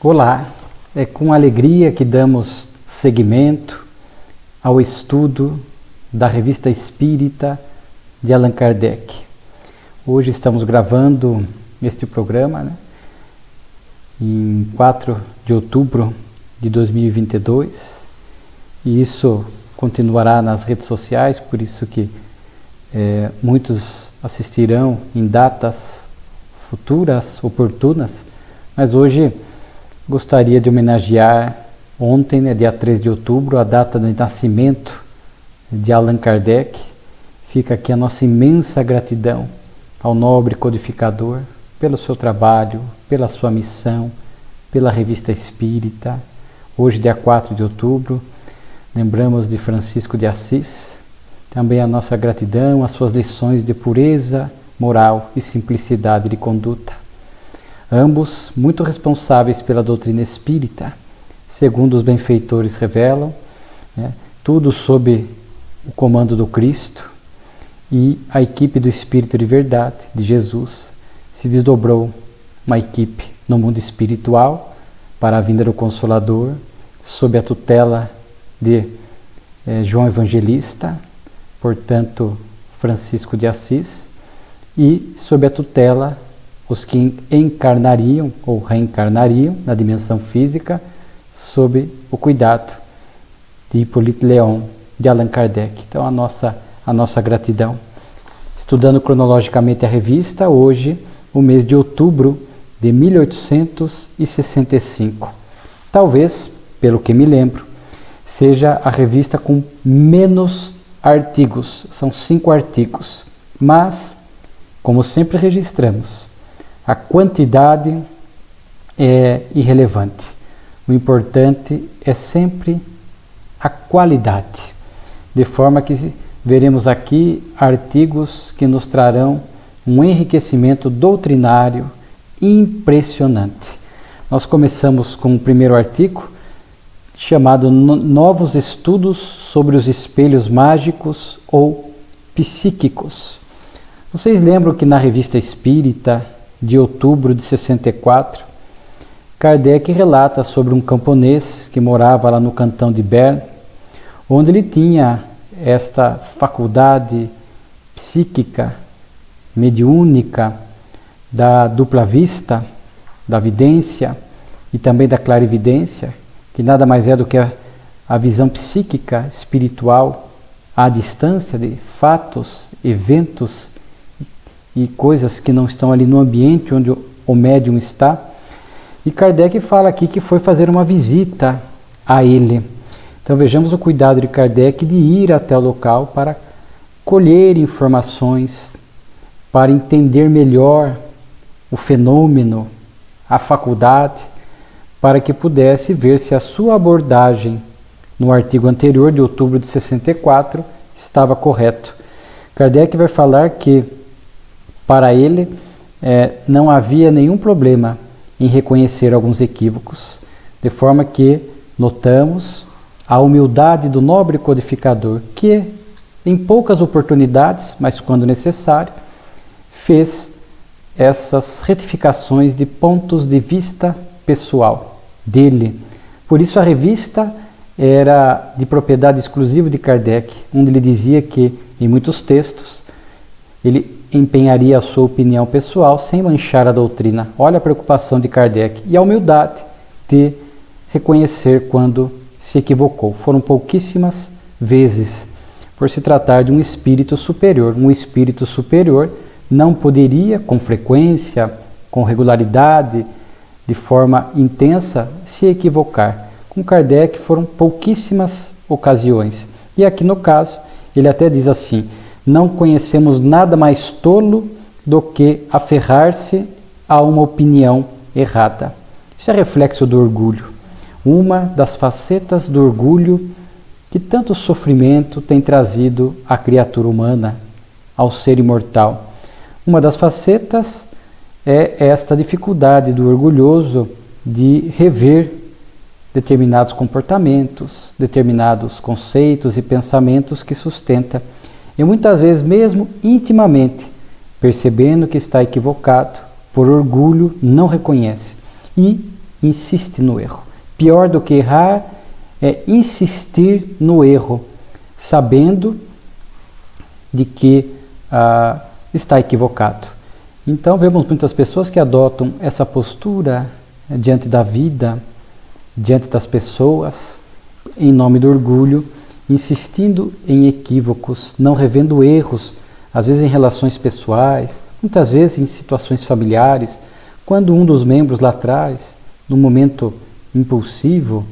Olá, é com alegria que damos seguimento ao estudo da Revista Espírita de Allan Kardec. Hoje estamos gravando este programa, em 4 de outubro de 2022, e isso continuará nas redes sociais, por isso que muitos assistirão em datas futuras, oportunas, mas hoje gostaria de homenagear ontem, dia 3 de outubro, a data de nascimento de Allan Kardec. Fica aqui a nossa imensa gratidão ao nobre codificador pelo seu trabalho, pela sua missão, pela Revista Espírita. Hoje, dia 4 de outubro, lembramos de Francisco de Assis. Também a nossa gratidão às suas lições de pureza moral e simplicidade de conduta. Ambos muito responsáveis pela doutrina espírita, segundo os benfeitores revelam, tudo sob o comando do Cristo, e a equipe do Espírito de Verdade, de Jesus, se desdobrou uma equipe no mundo espiritual para a vinda do Consolador, sob a tutela de João Evangelista, portanto Francisco de Assis, e sob a tutela os que encarnariam ou reencarnariam na dimensão física, sob o cuidado de Hippolyte Léon, de Allan Kardec. Então a nossa gratidão. Estudando cronologicamente a revista, hoje, o mês de outubro de 1865. Talvez, pelo que me lembro, seja a revista com menos artigos, são 5 artigos, mas, como sempre registramos, a quantidade é irrelevante. O importante é sempre a qualidade. De forma que veremos aqui artigos que nos trarão um enriquecimento doutrinário impressionante. Nós começamos com o primeiro artigo, chamado Novos Estudos sobre os Espelhos Mágicos ou Psíquicos. Vocês lembram que na Revista Espírita, de outubro de 64, Kardec relata sobre um camponês que morava lá no cantão de Berne, onde ele tinha esta faculdade psíquica, mediúnica, da dupla vista, da vidência e também da clarividência, que nada mais é do que a visão psíquica espiritual à distância de fatos, eventos e coisas que não estão ali no ambiente onde o médium está. E Kardec fala aqui que foi fazer uma visita a ele. Então vejamos o cuidado de Kardec de ir até o local para colher informações, para entender melhor o fenômeno, a faculdade, para que pudesse ver se a sua abordagem no artigo anterior de outubro de 64 estava correto. Kardec vai falar que para ele não havia nenhum problema em reconhecer alguns equívocos, de forma que notamos a humildade do nobre codificador, que em poucas oportunidades, mas quando necessário, fez essas retificações de pontos de vista pessoal dele. Por isso a revista era de propriedade exclusiva de Kardec, onde ele dizia que, em muitos textos, ele empenharia a sua opinião pessoal sem manchar a doutrina. Olha a preocupação de Kardec e a humildade de reconhecer quando se equivocou. Foram pouquíssimas vezes, por se tratar de um espírito superior. Um espírito superior não poderia, com frequência, com regularidade, de forma intensa, se equivocar. Com Kardec foram pouquíssimas ocasiões. E aqui no caso, ele até diz assim: não conhecemos nada mais tolo do que aferrar-se a uma opinião errada. Isso é reflexo do orgulho. Uma das facetas do orgulho que tanto sofrimento tem trazido à criatura humana, ao ser imortal. Uma das facetas é esta dificuldade do orgulhoso de rever determinados comportamentos, determinados conceitos e pensamentos que sustenta. E muitas vezes, mesmo intimamente, percebendo que está equivocado, por orgulho, não reconhece. E insiste no erro. Pior do que errar é insistir no erro, sabendo de que está equivocado. Então vemos muitas pessoas que adotam essa postura diante da vida, diante das pessoas, em nome do orgulho, insistindo em equívocos, não revendo erros, às vezes em relações pessoais, muitas vezes em situações familiares, quando um dos membros lá atrás, no momento impulsivo,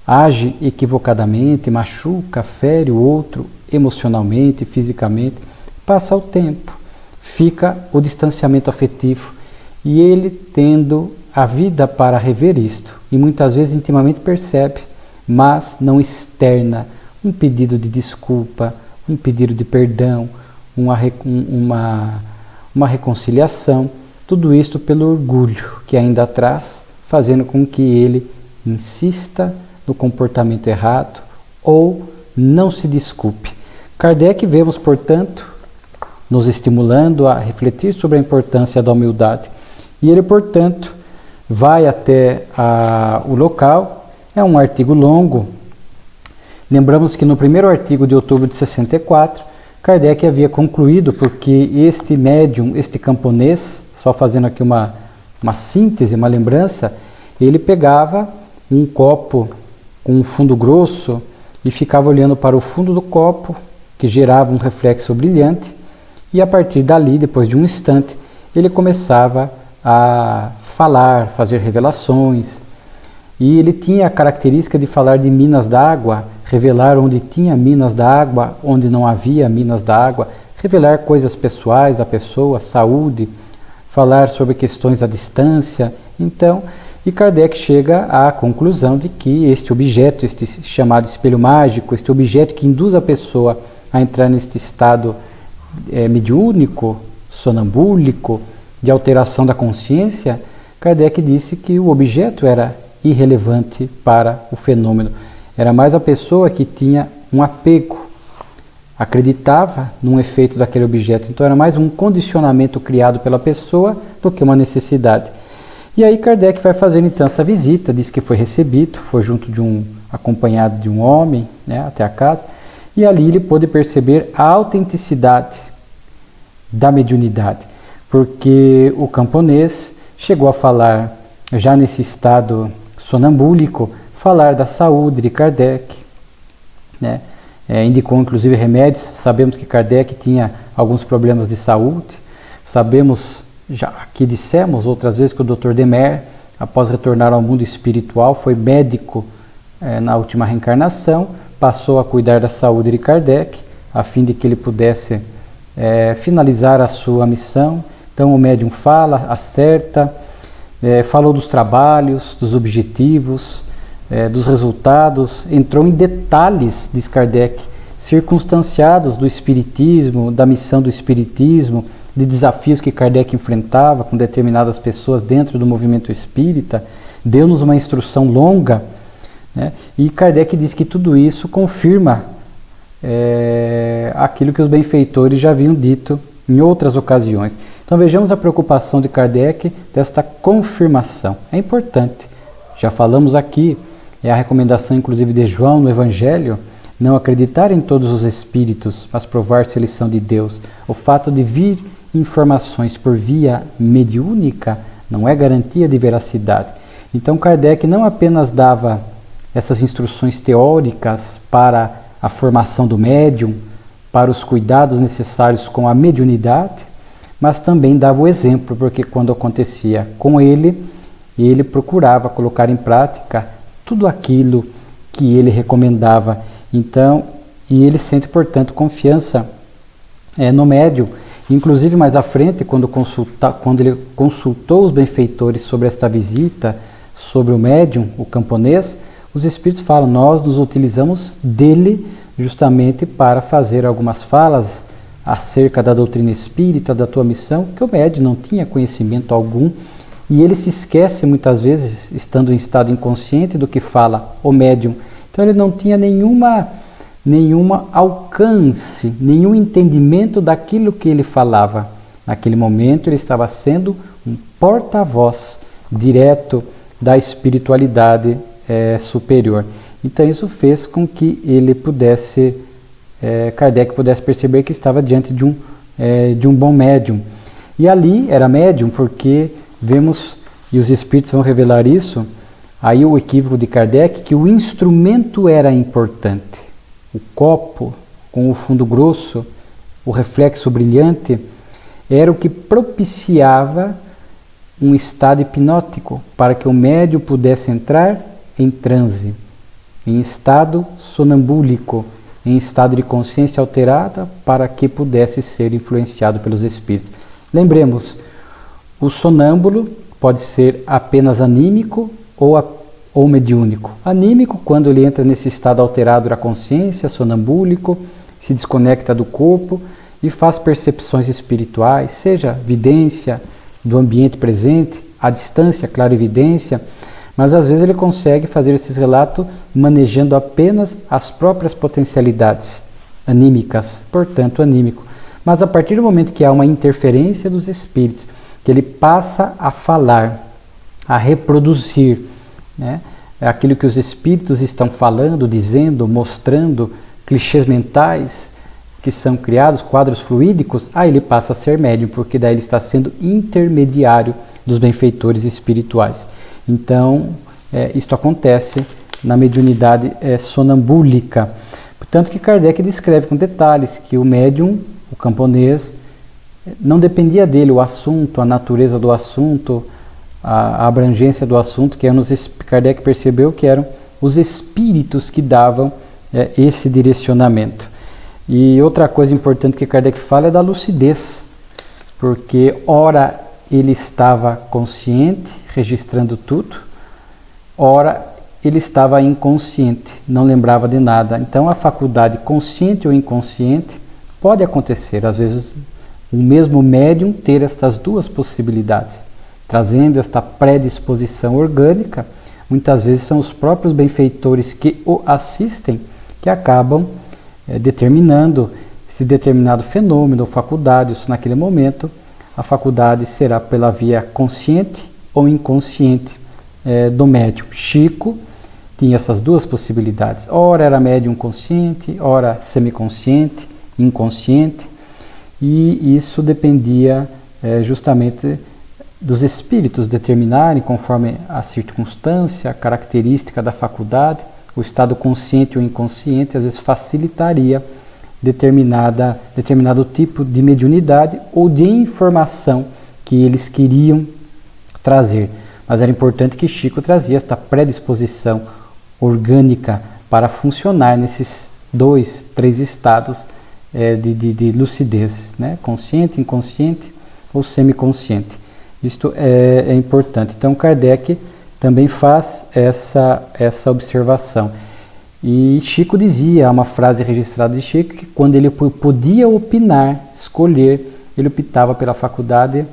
age equivocadamente, machuca, fere o outro emocionalmente, fisicamente, passa o tempo, fica o distanciamento afetivo e ele tendo a vida para rever isto e muitas vezes intimamente percebe, mas não externa um pedido de desculpa, um pedido de perdão, uma reconciliação, tudo isso pelo orgulho que ainda traz, fazendo com que ele insista no comportamento errado ou não se desculpe. Kardec vemos, portanto, nos estimulando a refletir sobre a importância da humildade. E ele, portanto, vai até o local, é um artigo longo. Lembramos que no primeiro artigo de outubro de 64, Kardec havia concluído, porque este médium, este camponês, só fazendo aqui uma síntese, uma lembrança, ele pegava um copo com um fundo grosso e ficava olhando para o fundo do copo, que gerava um reflexo brilhante, e a partir dali, depois de um instante, ele começava a falar, fazer revelações, e ele tinha a característica de falar de minas d'água, revelar onde tinha minas d'água, onde não havia minas d'água, revelar coisas pessoais da pessoa, saúde, falar sobre questões da distância. Então, e Kardec chega à conclusão de que este objeto, este chamado espelho mágico, este objeto que induz a pessoa a entrar neste estado mediúnico, sonambúlico, de alteração da consciência, Kardec disse que o objeto era irrelevante para o fenômeno. Era mais a pessoa que tinha um apego, acreditava num efeito daquele objeto. Então era mais um condicionamento criado pela pessoa do que uma necessidade. E aí Kardec vai fazer então essa visita, diz que foi recebido, foi acompanhado de um homem, né, até a casa, e ali ele pôde perceber a autenticidade da mediunidade, porque o camponês chegou a falar, já nesse estado sonambúlico, falar da saúde de Kardec, né? Indicou inclusive remédios. Sabemos que Kardec tinha alguns problemas de saúde, sabemos, já que dissemos outras vezes, que o Dr. Demer, após retornar ao mundo espiritual, foi médico na última reencarnação, passou a cuidar da saúde de Kardec, a fim de que ele pudesse finalizar a sua missão. Então o médium fala, acerta, falou dos trabalhos, dos objetivos, dos resultados, entrou em detalhes, diz Kardec, circunstanciados do espiritismo, da missão do espiritismo, de desafios que Kardec enfrentava com determinadas pessoas dentro do movimento espírita, deu-nos uma instrução longa, né? E Kardec diz que tudo isso confirma aquilo que os benfeitores já haviam dito em outras ocasiões. Então vejamos a preocupação de Kardec desta confirmação. É importante, já falamos aqui, é a recomendação inclusive de João no Evangelho, não acreditar em todos os espíritos, mas provar se eles são de Deus. O fato de vir informações por via mediúnica não é garantia de veracidade. Então Kardec não apenas dava essas instruções teóricas para a formação do médium, para os cuidados necessários com a mediunidade, mas também dava o exemplo, porque quando acontecia com ele, ele procurava colocar em prática tudo aquilo que ele recomendava. Então, e ele sente, portanto, confiança no médium. Inclusive, mais à frente, quando ele consultou os benfeitores sobre esta visita, sobre o médium, o camponês, os espíritos falam, nós nos utilizamos dele justamente para fazer algumas falas acerca da doutrina espírita, da tua missão, que o médium não tinha conhecimento algum, e ele se esquece muitas vezes, estando em estado inconsciente, do que fala o médium. Então ele não tinha nenhuma alcance, nenhum entendimento daquilo que ele falava. Naquele momento ele estava sendo um porta-voz direto da espiritualidade superior. Então isso fez com que ele pudesse, Kardec pudesse perceber que estava diante de um bom médium. E ali era médium porque vemos, e os espíritos vão revelar isso, aí o equívoco de Kardec, que o instrumento era importante. O copo com o fundo grosso, o reflexo brilhante, era o que propiciava um estado hipnótico para que o médium pudesse entrar em transe, em estado sonambúlico, em estado de consciência alterada, para que pudesse ser influenciado pelos espíritos. Lembremos, o sonâmbulo pode ser apenas anímico ou mediúnico. Anímico, quando ele entra nesse estado alterado da consciência, sonambúlico, se desconecta do corpo e faz percepções espirituais, seja vidência do ambiente presente, à distância, clarividência, mas às vezes ele consegue fazer esses relatos manejando apenas as próprias potencialidades anímicas, portanto anímico. Mas a partir do momento que há uma interferência dos espíritos, que ele passa a falar, a reproduzir, né, aquilo que os espíritos estão falando, dizendo, mostrando, clichês mentais que são criados, quadros fluídicos, aí ele passa a ser médium, porque daí ele está sendo intermediário dos benfeitores espirituais. Então, isto acontece na mediunidade sonambúlica. Portanto, que Kardec descreve com detalhes que o médium, o camponês, não dependia dele o assunto, a natureza do assunto, a abrangência do assunto, que Kardec percebeu que eram os espíritos que davam esse direcionamento. E outra coisa importante que Kardec fala é da lucidez, porque ora ele estava consciente, registrando tudo, ora ele estava inconsciente, não lembrava de nada. Então a faculdade consciente ou inconsciente pode acontecer, às vezes o mesmo médium ter estas duas possibilidades, trazendo esta predisposição orgânica. Muitas vezes são os próprios benfeitores que o assistem que acabam determinando esse determinado fenômeno ou faculdade. Isso, naquele momento, a faculdade será pela via consciente ou inconsciente do médium. Chico tinha essas duas possibilidades. Ora era médium consciente, ora semiconsciente, inconsciente, e isso dependia justamente dos espíritos determinarem, conforme a circunstância, a característica da faculdade. O estado consciente ou inconsciente às vezes facilitaria determinado tipo de mediunidade ou de informação que eles queriam trazer. Mas era importante que Chico trazia esta predisposição orgânica para funcionar nesses 2, 3 estados de lucidez, né? Consciente, inconsciente ou semiconsciente. Isto é importante. Então Kardec também faz essa observação. E Chico dizia, há uma frase registrada de Chico, que quando ele podia opinar, escolher, ele optava pela faculdade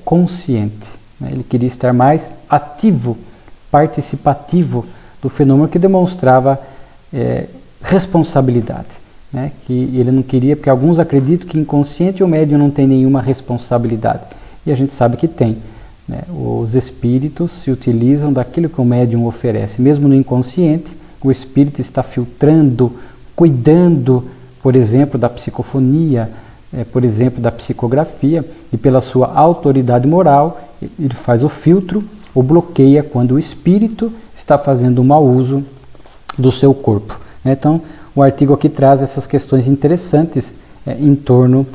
consciente. Né? Ele queria estar mais ativo, participativo do fenômeno, que demonstrava responsabilidade. Né? Que ele não queria, porque alguns acreditam que inconsciente o médium não tem nenhuma responsabilidade. E a gente sabe que tem. Né? Os espíritos se utilizam daquilo que o médium oferece. Mesmo no inconsciente, o espírito está filtrando, cuidando, por exemplo, da psicofonia, por exemplo, da psicografia, e pela sua autoridade moral, ele faz o filtro, ou bloqueia quando o espírito está fazendo um mau uso do seu corpo. Então, o artigo aqui traz essas questões interessantes em torno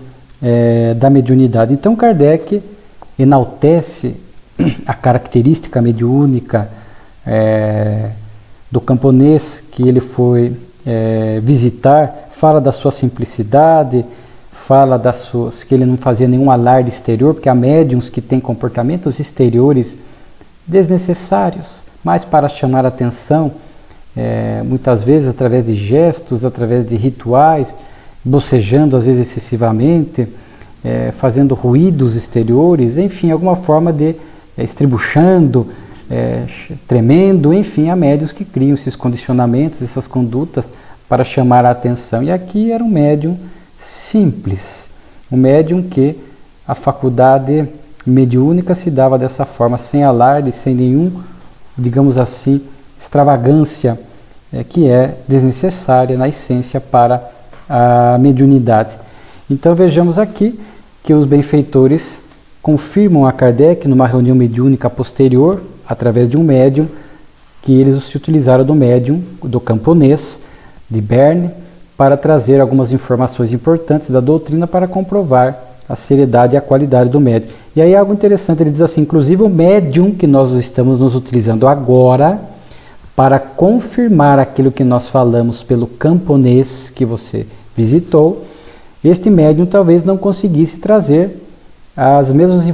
da mediunidade. Então, Kardec enaltece a característica mediúnica do camponês que ele foi visitar, fala da sua simplicidade, fala que ele não fazia nenhum alarde exterior, porque há médiuns que têm comportamentos exteriores desnecessários, mas para chamar a atenção, muitas vezes através de gestos, através de rituais, bocejando às vezes excessivamente, fazendo ruídos exteriores, enfim, alguma forma de estribuchando, tremendo, enfim, há médiuns que criam esses condicionamentos, essas condutas para chamar a atenção. E aqui era um médium simples, um médium que a faculdade mediúnica se dava dessa forma, sem alarde, sem nenhum digamos assim, extravagância que é desnecessária na essência para a mediunidade. Então vejamos aqui que os benfeitores confirmam a Kardec numa reunião mediúnica posterior, através de um médium, que eles se utilizaram do médium, do camponês de Berne, para trazer algumas informações importantes da doutrina para comprovar a seriedade e a qualidade do médium. E aí algo interessante, ele diz assim, inclusive o médium que nós estamos nos utilizando agora, para confirmar aquilo que nós falamos pelo camponês que você visitou, este médium talvez não conseguisse trazer as mesmas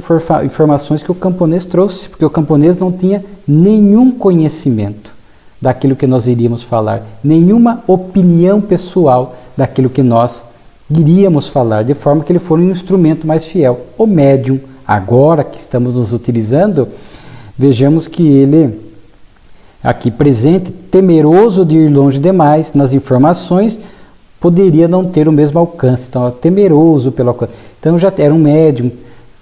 informações que o camponês trouxe, porque o camponês não tinha nenhum conhecimento daquilo que nós iríamos falar, nenhuma opinião pessoal daquilo que nós iríamos falar, de forma que ele for um instrumento mais fiel. O médium, agora que estamos nos utilizando, vejamos que ele, aqui presente, temeroso de ir longe demais nas informações, poderia não ter o mesmo alcance, então temeroso pelo alcance. Então já era um médium,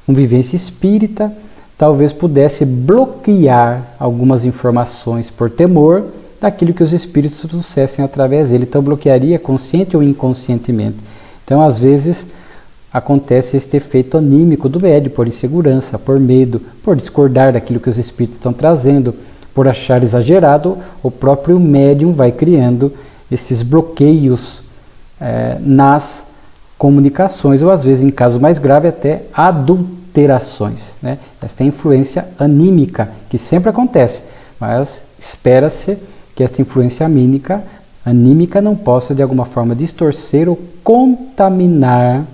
com vivência espírita, talvez pudesse bloquear algumas informações por temor daquilo que os espíritos trouxessem através dele. Então bloquearia consciente ou inconscientemente. Então às vezes acontece este efeito anímico do médium, por insegurança, por medo, por discordar daquilo que os espíritos estão trazendo, por achar exagerado, o próprio médium vai criando esses bloqueios nas comunicações, ou às vezes, em caso mais grave, até adulterações. Né? Esta é a influência anímica, que sempre acontece, mas espera-se que esta influência anímica não possa, de alguma forma, distorcer ou contaminar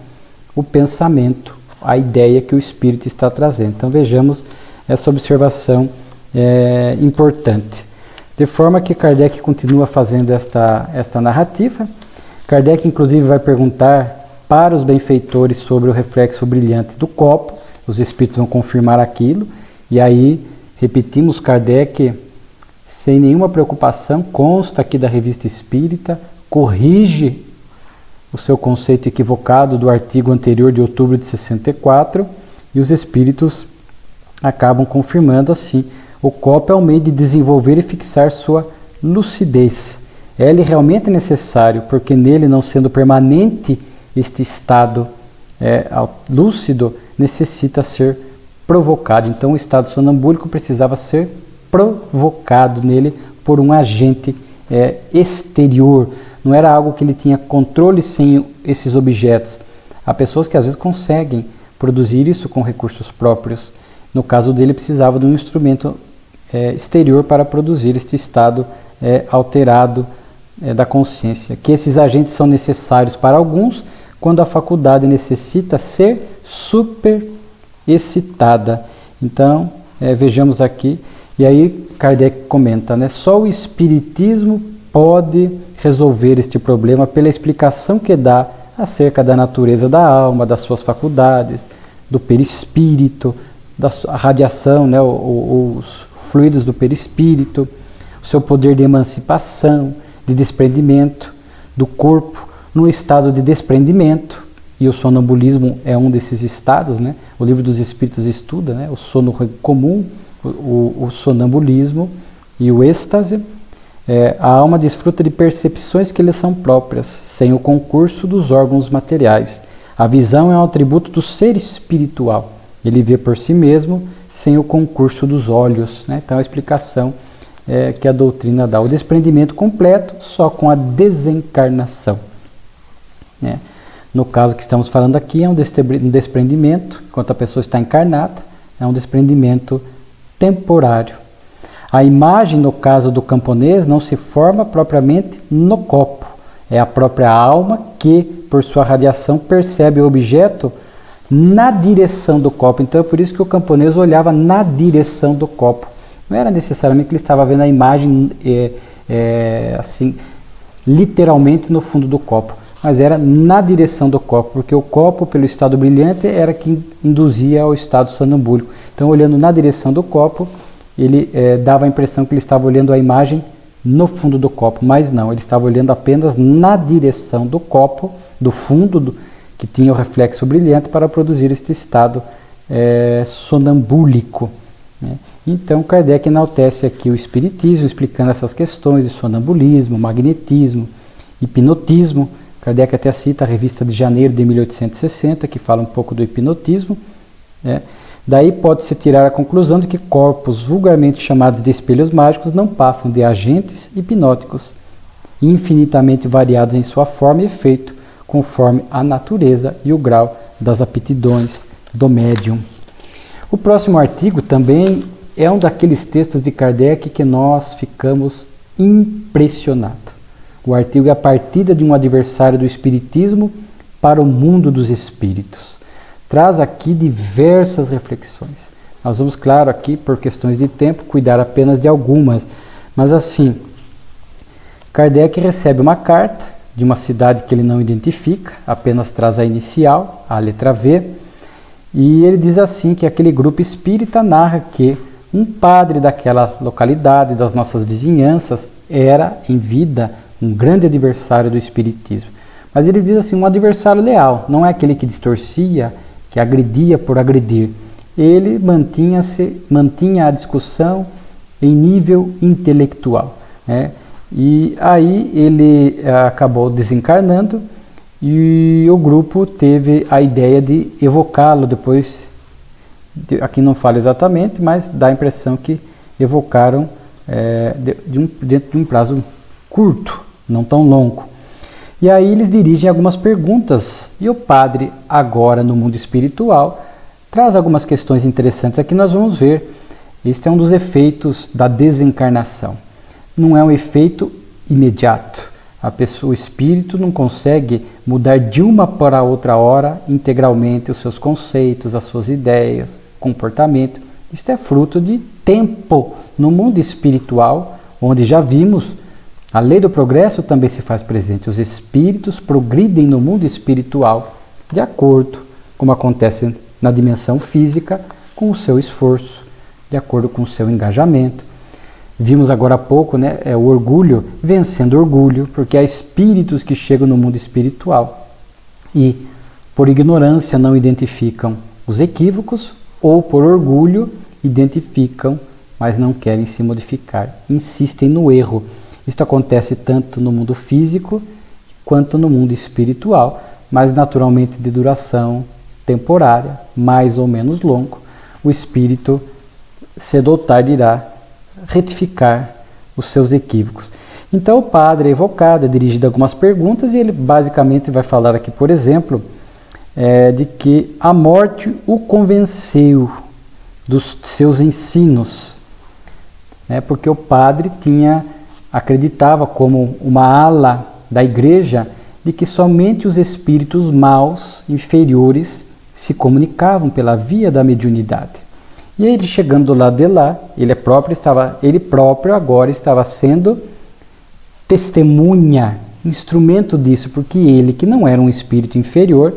o pensamento, a ideia que o espírito está trazendo. Então vejamos essa observação importante. De forma que Kardec continua fazendo esta narrativa. Kardec, inclusive, vai perguntar para os benfeitores sobre o reflexo brilhante do copo. Os espíritos vão confirmar aquilo. E aí, repetimos, Kardec, sem nenhuma preocupação, consta aqui da Revista Espírita, corrige o seu conceito equivocado do artigo anterior de outubro de 64, e os espíritos acabam confirmando assim: o copo é um meio de desenvolver e fixar sua lucidez. Ele realmente é necessário, porque nele, não sendo permanente este estado lúcido, necessita ser provocado. Então o estado sonambúlico precisava ser provocado nele por um agente exterior. Não era algo que ele tinha controle sem esses objetos. Há pessoas que às vezes conseguem produzir isso com recursos próprios. No caso dele, precisava de um instrumento exterior para produzir este estado alterado da consciência, que esses agentes são necessários para alguns, quando a faculdade necessita ser superexcitada. Então, vejamos aqui, e aí Kardec comenta, né, só o Espiritismo pode resolver este problema pela explicação que dá acerca da natureza da alma, das suas faculdades, do perispírito, da radiação, né, os fluidos do perispírito, o seu poder de emancipação, de desprendimento do corpo, no estado de desprendimento, e o sonambulismo é um desses estados, né? O Livro dos Espíritos estuda, né, o sono comum, o sonambulismo e o êxtase. A alma desfruta de percepções que lhe são próprias, sem o concurso dos órgãos materiais. A visão é um atributo do ser espiritual. Ele vê por si mesmo, sem o concurso dos olhos. Né? Então, a explicação que a doutrina dá. O desprendimento completo só com a desencarnação. Né? No caso que estamos falando aqui, é um desprendimento, enquanto a pessoa está encarnada, é um desprendimento temporário. A imagem, no caso do camponês, não se forma propriamente no copo. É a própria alma que, por sua radiação, percebe o objeto na direção do copo. Então é por isso que o camponês olhava na direção do copo. Não era necessariamente que ele estava vendo a imagem assim, literalmente no fundo do copo, mas era na direção do copo, porque o copo, pelo estado brilhante, era que induzia ao estado sonambúlico. Então, olhando na direção do copo, ele dava a impressão que ele estava olhando a imagem no fundo do copo, mas não, ele estava olhando apenas na direção do copo, do fundo, que tinha o reflexo brilhante para produzir este estado sonambúlico. né? Então Kardec enaltece aqui o espiritismo, explicando essas questões de sonambulismo, magnetismo, hipnotismo. Kardec até cita a revista de janeiro de 1860, que fala um pouco do hipnotismo, né? Daí pode-se tirar a conclusão de que corpos vulgarmente chamados de espelhos mágicos não passam de agentes hipnóticos, infinitamente variados em sua forma e efeito, conforme a natureza e o grau das aptidões do médium. O próximo artigo também é um daqueles textos de Kardec que nós ficamos impressionados. O artigo é a partida de um adversário do espiritismo para o mundo dos espíritos. Traz aqui diversas reflexões. Nós vamos, claro, aqui por questões de tempo, cuidar apenas de algumas. Mas assim, Kardec recebe uma carta de uma cidade que ele não identifica, apenas traz a inicial, a letra V, e ele diz assim que aquele grupo espírita narra que um padre daquela localidade, das nossas vizinhanças, era, em vida, um grande adversário do espiritismo. Mas ele diz assim, um adversário leal, não é aquele que distorcia, que agredia por agredir. Ele mantinha a discussão em nível intelectual, né? E aí ele acabou desencarnando e o grupo teve a ideia de evocá-lo depois, aqui não fala exatamente, mas dá a impressão que evocaram dentro de um prazo curto, não tão longo. E aí eles dirigem algumas perguntas e o padre, agora no mundo espiritual, traz algumas questões interessantes. Aqui nós vamos ver, este é um dos efeitos da desencarnação. Não é um efeito imediato. O espírito não consegue mudar de uma para outra hora integralmente os seus conceitos, as suas ideias, comportamento. Isto é fruto de tempo. No mundo espiritual, onde já vimos, a lei do progresso também se faz presente. Os espíritos progridem no mundo espiritual de acordo, como acontece na dimensão física, com o seu esforço, de acordo com o seu engajamento. Vimos agora há pouco, né, o orgulho vencendo orgulho, porque há espíritos que chegam no mundo espiritual e, por ignorância, não identificam os equívocos, ou por orgulho, identificam, mas não querem se modificar, insistem no erro. Isto acontece tanto no mundo físico quanto no mundo espiritual, mas naturalmente de duração temporária, mais ou menos longo. O espírito, cedo ou tarde, irá retificar os seus equívocos. Então o padre é evocado, é dirigido algumas perguntas e ele basicamente vai falar aqui, por exemplo, de que a morte o convenceu dos seus ensinos, né? Porque o padre acreditava como uma ala da igreja de que somente os espíritos maus, inferiores, se comunicavam pela via da mediunidade. E ele, chegando do lado de lá, ele próprio agora estava sendo testemunha, instrumento disso, porque ele, que não era um espírito inferior,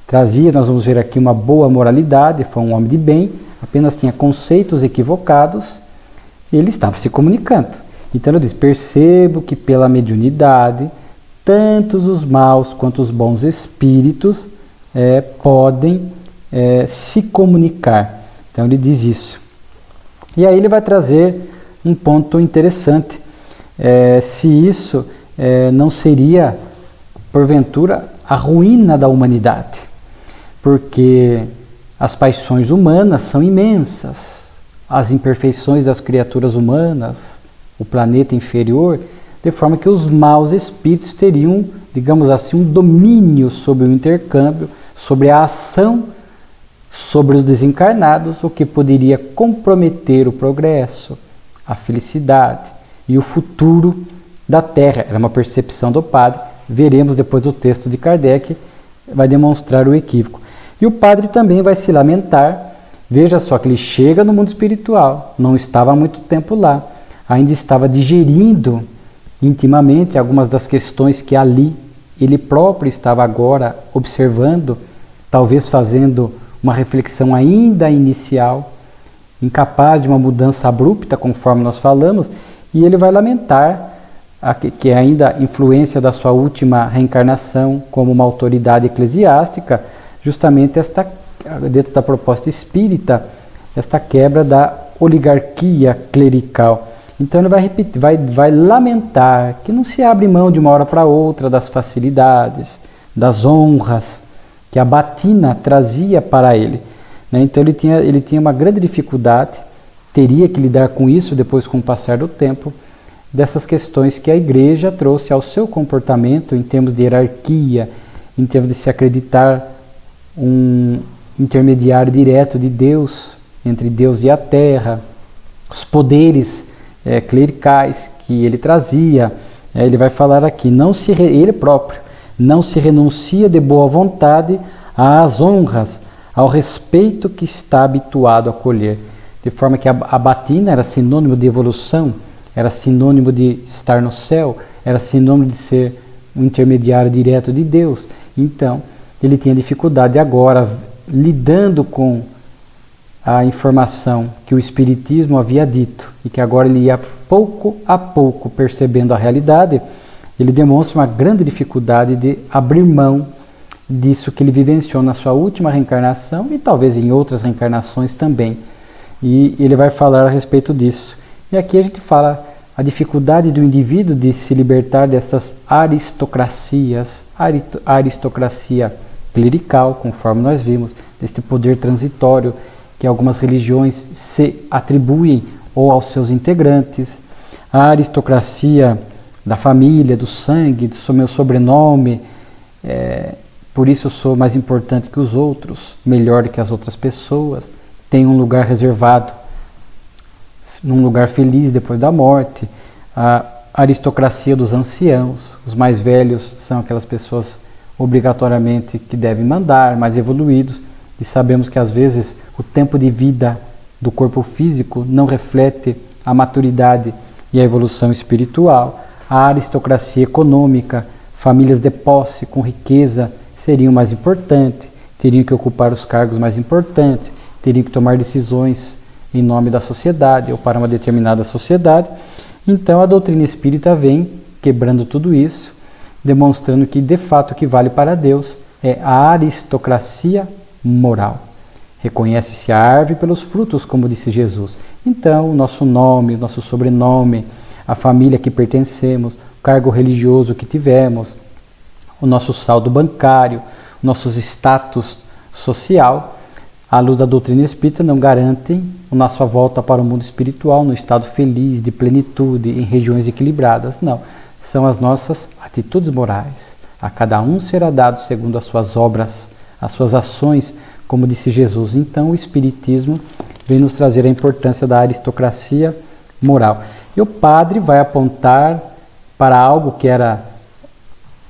trazia, nós vamos ver aqui, uma boa moralidade, foi um homem de bem, apenas tinha conceitos equivocados, ele estava se comunicando. Então ele diz, percebo que pela mediunidade, tantos os maus quanto os bons espíritos podem se comunicar. Então ele diz isso. E aí ele vai trazer um ponto interessante. Se isso não seria, porventura, a ruína da humanidade. Porque as paixões humanas são imensas. As imperfeições das criaturas humanas, o planeta inferior, de forma que os maus espíritos teriam, digamos assim, um domínio sobre o intercâmbio, sobre a ação, sobre os desencarnados, o que poderia comprometer o progresso, a felicidade e o futuro da Terra. Era uma percepção do padre. Veremos depois o texto de Kardec, vai demonstrar o equívoco. E o padre também vai se lamentar. Veja só que ele chega no mundo espiritual, não estava há muito tempo lá, ainda estava digerindo intimamente algumas das questões que ali ele próprio estava agora observando, talvez fazendo uma reflexão ainda inicial, incapaz de uma mudança abrupta, conforme nós falamos, e ele vai lamentar que ainda influência da sua última reencarnação como uma autoridade eclesiástica, justamente dentro da proposta espírita, esta quebra da oligarquia clerical. Então ele vai repetir, vai lamentar que não se abre mão de uma hora para outra das facilidades, das honras que a batina trazia para ele. Então ele tinha uma grande dificuldade, teria que lidar com isso depois com o passar do tempo, dessas questões que a igreja trouxe ao seu comportamento em termos de hierarquia, em termos de se acreditar um intermediário direto de Deus, entre Deus e a terra, os poderes clericais que ele trazia. Ele vai falar aqui, ele próprio, não se renuncia de boa vontade às honras, ao respeito que está habituado a colher. De forma que a batina era sinônimo de evolução, era sinônimo de estar no céu, era sinônimo de ser um intermediário direto de Deus. Então, ele tinha dificuldade agora, lidando com a informação que o Espiritismo havia dito, e que agora ele ia pouco a pouco percebendo a realidade, ele demonstra uma grande dificuldade de abrir mão disso que ele vivenciou na sua última reencarnação e talvez em outras reencarnações também. E ele vai falar a respeito disso. E aqui a gente fala a dificuldade do indivíduo de se libertar dessas aristocracias, a aristocracia clerical, conforme nós vimos, deste poder transitório que algumas religiões se atribuem ou aos seus integrantes, a aristocracia da família, do sangue, do meu sobrenome, por isso eu sou mais importante que os outros, melhor que as outras pessoas, tenho um lugar reservado, num lugar feliz depois da morte. A aristocracia dos anciãos, os mais velhos são aquelas pessoas obrigatoriamente que devem mandar, mais evoluídos, e sabemos que às vezes o tempo de vida do corpo físico não reflete a maturidade e a evolução espiritual. A aristocracia econômica, famílias de posse com riqueza seriam mais importantes, teriam que ocupar os cargos mais importantes, teriam que tomar decisões em nome da sociedade ou para uma determinada sociedade. Então a doutrina espírita vem quebrando tudo isso, demonstrando que de fato o que vale para Deus é a aristocracia moral. Reconhece-se a árvore pelos frutos, como disse Jesus. Então o nosso nome, o nosso sobrenome, a família que pertencemos, o cargo religioso que tivemos, o nosso saldo bancário, nossos status social, à luz da doutrina espírita, não garantem a nossa volta para o mundo espiritual, no estado feliz, de plenitude, em regiões equilibradas. Não, são as nossas atitudes morais. A cada um será dado segundo as suas obras, as suas ações, como disse Jesus. Então o Espiritismo vem nos trazer a importância da aristocracia moral. E o padre vai apontar para algo que era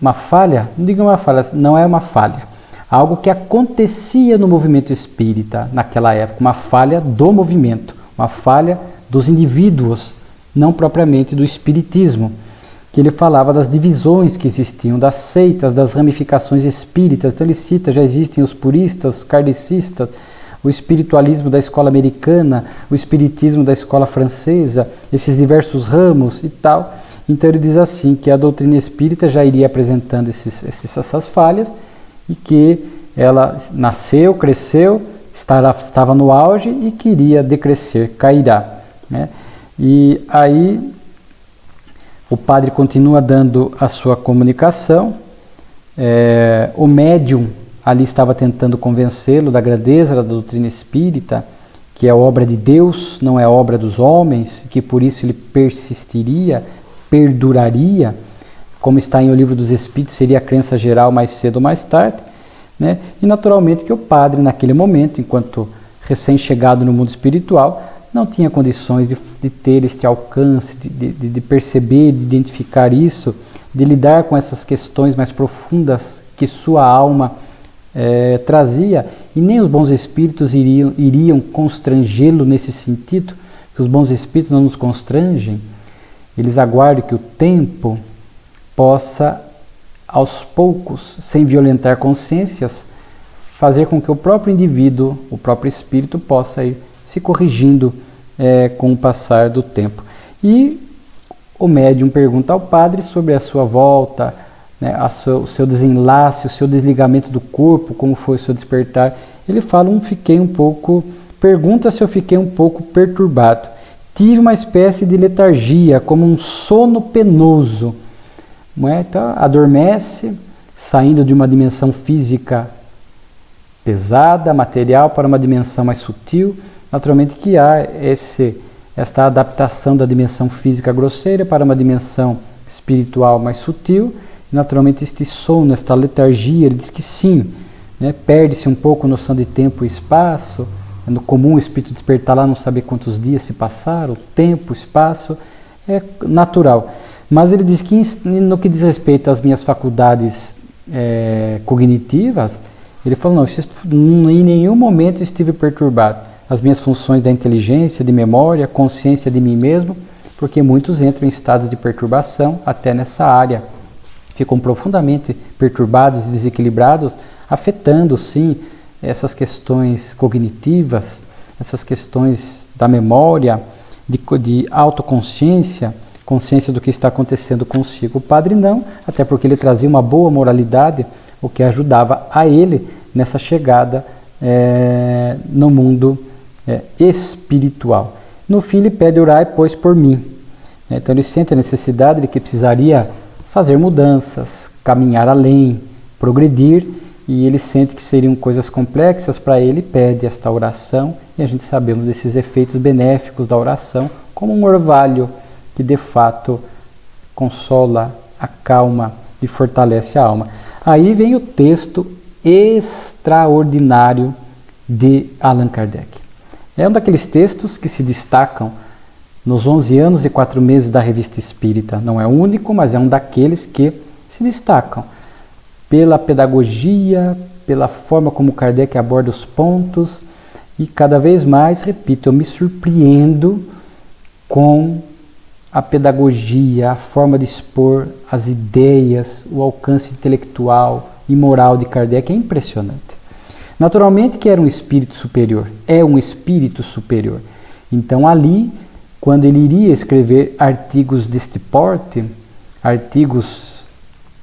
uma falha, não diga uma falha, não é uma falha, algo que acontecia no movimento espírita naquela época, uma falha do movimento, uma falha dos indivíduos, não propriamente do espiritismo, que ele falava das divisões que existiam, das seitas, das ramificações espíritas. Então ele cita, já existem os puristas, os kardecistas, o espiritualismo da escola americana, o espiritismo da escola francesa, esses diversos ramos e tal. Então ele diz assim, que a doutrina espírita já iria apresentando essas falhas, e que ela nasceu, cresceu, estava no auge e queria decrescer, cairá. Né? E aí o padre continua dando a sua comunicação, o médium ali estava tentando convencê-lo da grandeza da doutrina espírita, que é obra de Deus, não é obra dos homens, que por isso ele persistiria, perduraria, como está em O Livro dos Espíritos, seria a crença geral mais cedo ou mais tarde, né? E naturalmente que o padre naquele momento, enquanto recém-chegado no mundo espiritual, não tinha condições de ter este alcance, de perceber, de identificar isso, de lidar com essas questões mais profundas que sua alma trazia, e nem os bons espíritos iriam constrangê-lo nesse sentido, que os bons espíritos não nos constrangem, eles aguardam que o tempo possa, aos poucos, sem violentar consciências, fazer com que o próprio indivíduo, o próprio espírito, possa ir se corrigindo com o passar do tempo. E o médium pergunta ao padre sobre a sua volta, né, o seu desenlace, o seu desligamento do corpo, como foi o seu despertar. Ele fala, fiquei um pouco Pergunta se eu fiquei um pouco perturbado. Tive uma espécie de letargia, como um sono penoso. Não é? Então, adormece, saindo de uma dimensão física pesada, material, para uma dimensão mais sutil. Naturalmente que há esta adaptação da dimensão física grosseira para uma dimensão espiritual mais sutil. Naturalmente este sono, esta letargia, ele diz que sim, né? Perde-se um pouco a noção de tempo e espaço. É no comum o espírito despertar lá, não saber quantos dias se passaram, tempo, espaço, é natural. Mas ele diz que no que diz respeito às minhas faculdades cognitivas, ele falou, não, em nenhum momento estive perturbado. As minhas funções da inteligência, de memória, consciência de mim mesmo, porque muitos entram em estados de perturbação até nessa área. Ficam profundamente perturbados e desequilibrados, afetando, sim, essas questões cognitivas, essas questões da memória, de autoconsciência, consciência do que está acontecendo consigo. O padre não, até porque ele trazia uma boa moralidade, o que ajudava a ele nessa chegada no mundo espiritual. No fim ele pede: orai, pois, por mim. Então ele sente a necessidade de que precisaria fazer mudanças, caminhar além, progredir, e ele sente que seriam coisas complexas para ele, pede esta oração, e a gente sabemos desses efeitos benéficos da oração, como um orvalho que de fato consola, acalma e fortalece a alma. Aí vem o texto extraordinário de Allan Kardec. É um daqueles textos que se destacam nos 11 anos e 4 meses da Revista Espírita. Não é o único, mas é um daqueles que se destacam pela pedagogia, pela forma como Kardec aborda os pontos, e cada vez mais, repito, eu me surpreendo com a pedagogia, a forma de expor as ideias, o alcance intelectual e moral de Kardec é impressionante. Naturalmente que era um espírito superior, é um espírito superior. Então ali, quando ele iria escrever artigos deste porte,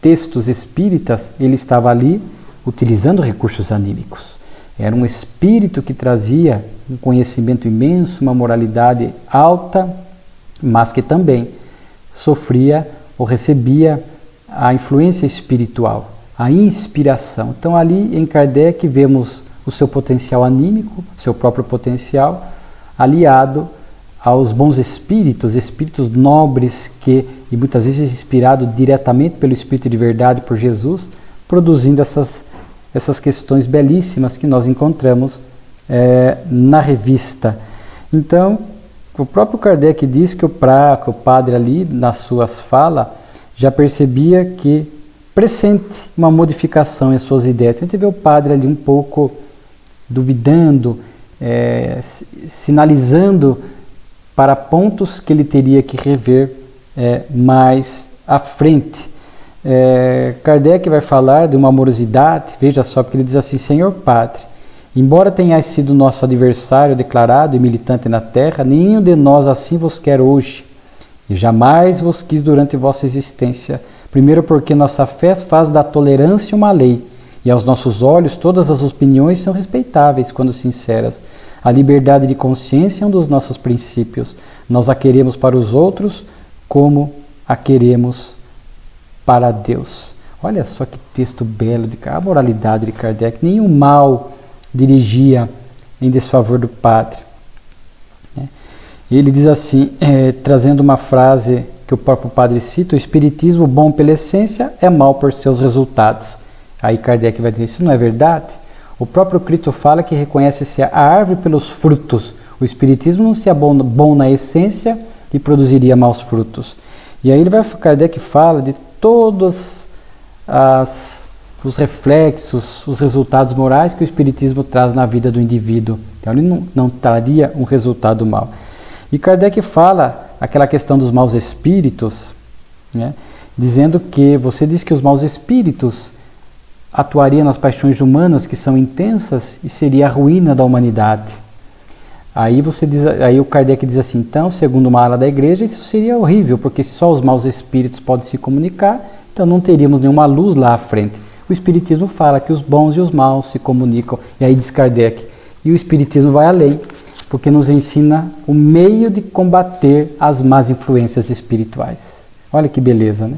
textos espíritas, ele estava ali utilizando recursos anímicos. Era um espírito que trazia um conhecimento imenso, uma moralidade alta, mas que também sofria ou recebia a influência espiritual, a inspiração. Então ali em Kardec vemos o seu potencial anímico, seu próprio potencial, aliado aos bons espíritos, espíritos nobres que, e muitas vezes inspirado diretamente pelo Espírito de verdade, por Jesus, produzindo essas questões belíssimas que nós encontramos na revista. Então, o próprio Kardec diz que o padre ali, nas suas falas, já percebia que pressente uma modificação em suas ideias. Então, a gente vê o padre ali um pouco duvidando, sinalizando para pontos que ele teria que rever mais à frente. Kardec vai falar de uma amorosidade, veja só, porque ele diz assim: Senhor Padre, embora tenhais sido nosso adversário declarado e militante na terra, nenhum de nós assim vos quer hoje, e jamais vos quis durante vossa existência. Primeiro porque nossa fé faz da tolerância uma lei, e aos nossos olhos todas as opiniões são respeitáveis quando sinceras. A liberdade de consciência é um dos nossos princípios. Nós a queremos para os outros como a queremos para Deus. Olha só que texto belo, a moralidade de Kardec. Nenhum mal dirigia em desfavor do padre. Ele diz assim, trazendo uma frase que o próprio padre cita: o espiritismo, bom pela essência, é mal por seus resultados. Aí Kardec vai dizer: isso não é verdade? O próprio Cristo fala que reconhece-se a árvore pelos frutos. O espiritismo não seria bom na essência e produziria maus frutos. E aí Kardec fala de todos os reflexos, os resultados morais que o espiritismo traz na vida do indivíduo. Então ele não traria um resultado mau. E Kardec fala aquela questão dos maus espíritos, né, dizendo que você diz que os maus espíritos atuaria nas paixões humanas que são intensas e seria a ruína da humanidade. Aí o Kardec diz assim: então, segundo uma ala da igreja, isso seria horrível, porque só os maus espíritos podem se comunicar, então não teríamos nenhuma luz lá à frente. O espiritismo fala que os bons e os maus se comunicam. E aí diz Kardec: E o Espiritismo vai além, porque nos ensina o meio de combater as más influências espirituais. Olha que beleza, né?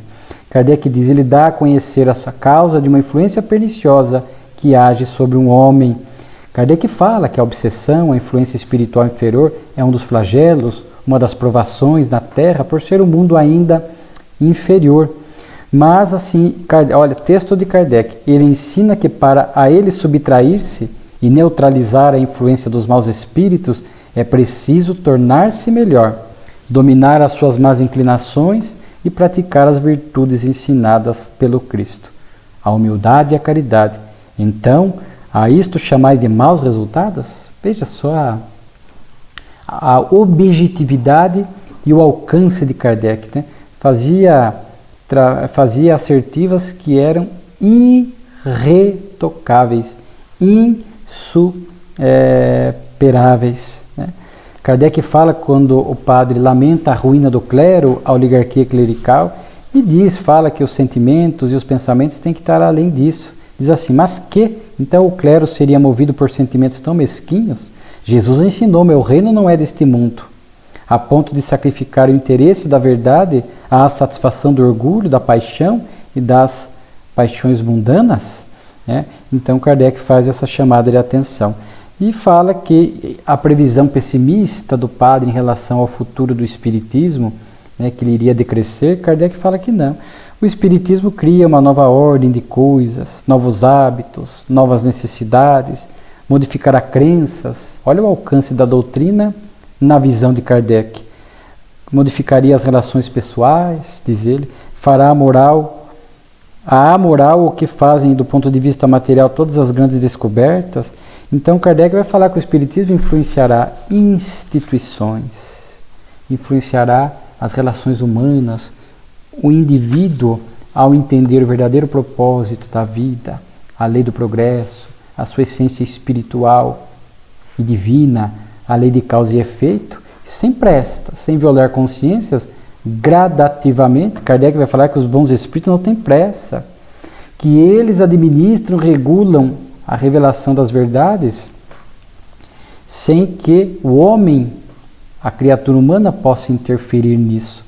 Kardec diz, ele dá a conhecer a sua causa de uma influência perniciosa que age sobre um homem. Kardec fala que a obsessão, a influência espiritual inferior, é um dos flagelos, uma das provações na Terra, por ser um mundo ainda inferior. Mas assim, olha, texto de Kardec, ele ensina que para a ele subtrair-se e neutralizar a influência dos maus espíritos, é preciso tornar-se melhor, dominar as suas más inclinações e praticar as virtudes ensinadas pelo Cristo, a humildade e a caridade. Então, a isto chamais de maus resultados? Veja só a objetividade e o alcance de Kardec, né? Fazia assertivas que eram irretocáveis, insuperáveis, né? Kardec fala quando o padre lamenta a ruína do clero, a oligarquia clerical, e fala que os sentimentos e os pensamentos têm que estar além disso. Diz assim, mas que? Então o clero seria movido por sentimentos tão mesquinhos? Jesus ensinou, meu reino não é deste mundo, a ponto de sacrificar o interesse da verdade à satisfação do orgulho, da paixão e das paixões mundanas, né? Então Kardec faz essa chamada de atenção. E fala que a previsão pessimista do padre em relação ao futuro do Espiritismo, né, que ele iria decrescer, Kardec fala que não. O Espiritismo cria uma nova ordem de coisas, novos hábitos, novas necessidades, modificará crenças. Olha o alcance da doutrina na visão de Kardec. Modificaria as relações pessoais, diz ele, fará a amoral o que fazem do ponto de vista material todas as grandes descobertas. Então Kardec vai falar que o Espiritismo influenciará instituições, influenciará as relações humanas, o indivíduo ao entender o verdadeiro propósito da vida, a lei do progresso, a sua essência espiritual e divina, a lei de causa e efeito, sem pressa, sem violar consciências, gradativamente. Kardec vai falar que os bons espíritos não têm pressa, que eles administram, regulam a revelação das verdades, sem que o homem, a criatura humana, possa interferir nisso.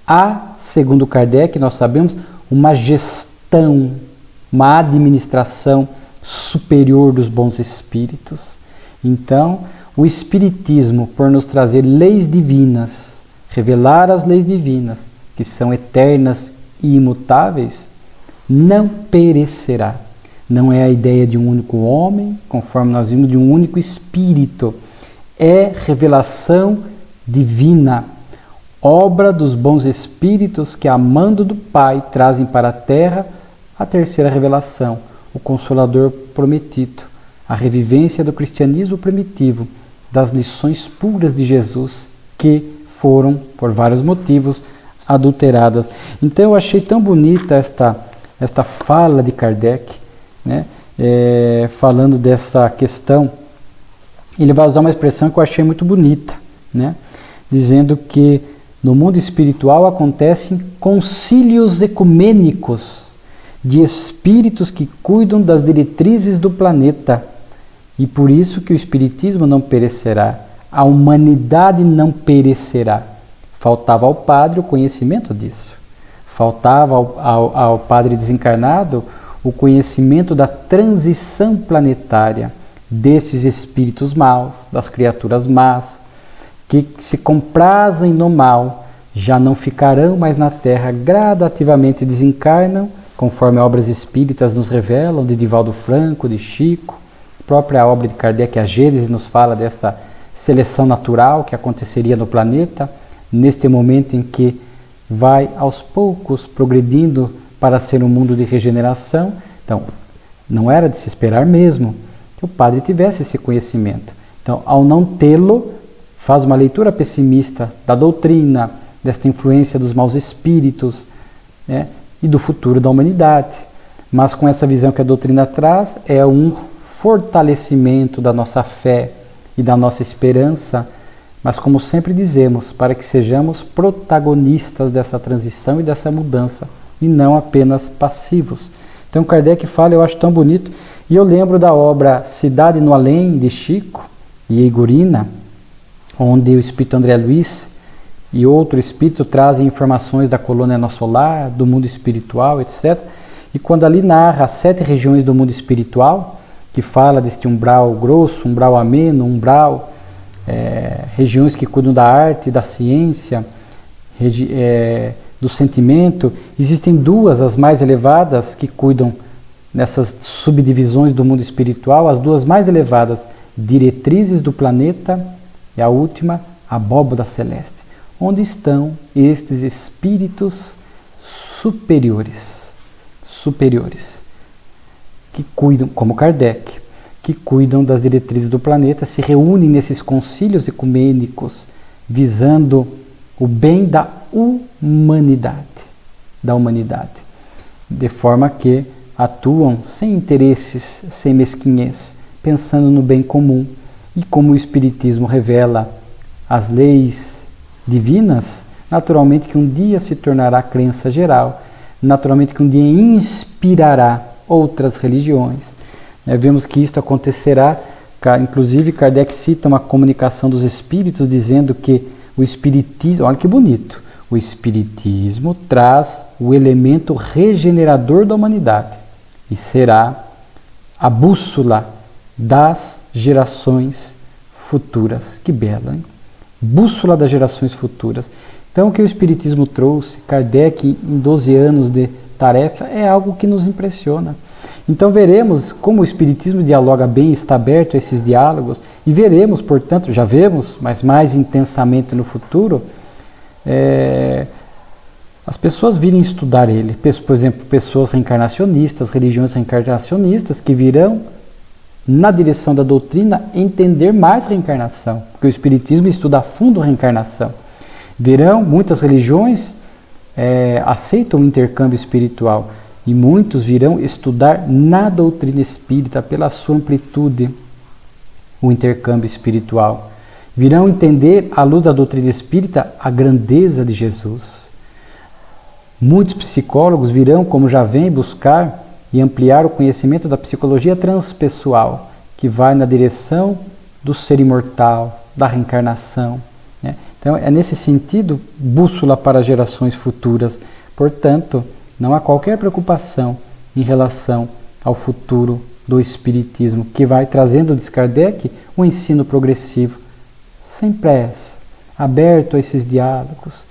Há, segundo Kardec, nós sabemos, uma gestão, uma administração superior dos bons espíritos. Então, o Espiritismo, por nos trazer leis divinas, revelar as leis divinas, que são eternas e imutáveis, não perecerá. Não é a ideia de um único homem, conforme nós vimos, de um único espírito. É revelação divina, obra dos bons espíritos que, amando do Pai, trazem para a terra a terceira revelação, o Consolador prometido, a revivência do cristianismo primitivo, das lições puras de Jesus, que foram, por vários motivos, adulteradas. Então eu achei tão bonita esta fala de Kardec, né? Falando dessa questão. Ele vai usar uma expressão que eu achei muito bonita, né? Dizendo que no mundo espiritual acontecem concílios ecumênicos de espíritos que cuidam das diretrizes do planeta, e por isso que o Espiritismo não perecerá, a humanidade não perecerá. Faltava ao padre o conhecimento disso, faltava ao padre desencarnado o conhecimento da transição planetária desses espíritos maus, das criaturas más, que se comprazem no mal, já não ficarão mais na Terra, gradativamente desencarnam, conforme obras espíritas nos revelam, de Divaldo Franco, de Chico, a própria obra de Kardec, a Gênese, nos fala desta seleção natural que aconteceria no planeta, neste momento em que vai aos poucos progredindo para ser um mundo de regeneração. Então, não era de se esperar mesmo que o padre tivesse esse conhecimento. Então, ao não tê-lo, faz uma leitura pessimista da doutrina, desta influência dos maus espíritos, né, e do futuro da humanidade. Mas com essa visão que a doutrina traz, é um fortalecimento da nossa fé e da nossa esperança, mas como sempre dizemos, para que sejamos protagonistas dessa transição e dessa mudança, e não apenas passivos. Então Kardec fala, eu acho tão bonito, e eu lembro da obra Cidade no Além, de Chico e Eigurina, onde o espírito André Luiz e outro espírito trazem informações da colônia nosso lar, do mundo espiritual, etc. E quando ali narra as 7 regiões do mundo espiritual, que fala deste umbral grosso, umbral ameno, umbral, regiões que cuidam da arte, da ciência, do sentimento, existem 2, as mais elevadas, que cuidam nessas subdivisões do mundo espiritual, as 2 mais elevadas, diretrizes do planeta, e a última, abóbada celeste, onde estão estes espíritos superiores, que cuidam, como Kardec, que cuidam das diretrizes do planeta, se reúnem nesses concílios ecumênicos, visando o bem da humanidade, de forma que atuam sem interesses, sem mesquinhez, pensando no bem comum. E como o Espiritismo revela as leis divinas, naturalmente que um dia se tornará crença geral, naturalmente que um dia inspirará outras religiões. Vemos que isto acontecerá, inclusive Kardec cita uma comunicação dos espíritos dizendo que o espiritismo, olha que bonito, o espiritismo traz o elemento regenerador da humanidade e será a bússola das gerações futuras. Que belo, hein? Bússola das gerações futuras. Então o que o espiritismo trouxe, Kardec em 12 anos de tarefa, é algo que nos impressiona. Então veremos como o espiritismo dialoga bem, está aberto a esses diálogos, e veremos, portanto, já vemos, mas mais intensamente no futuro, as pessoas virem estudar ele. Por exemplo, pessoas reencarnacionistas, religiões reencarnacionistas, que virão na direção da doutrina entender mais reencarnação, porque o espiritismo estuda a fundo a reencarnação. Verão, muitas religiões aceitam o intercâmbio espiritual, e muitos virão estudar na doutrina espírita, pela sua amplitude, o intercâmbio espiritual. Virão entender, à luz da doutrina espírita, a grandeza de Jesus. Muitos psicólogos virão, como já vem, buscar e ampliar o conhecimento da psicologia transpessoal, que vai na direção do ser imortal, da reencarnação. Então, é nesse sentido, bússola para gerações futuras. Portanto, não há qualquer preocupação em relação ao futuro do Espiritismo, que vai trazendo de Kardec um ensino progressivo, sem pressa, aberto a esses diálogos,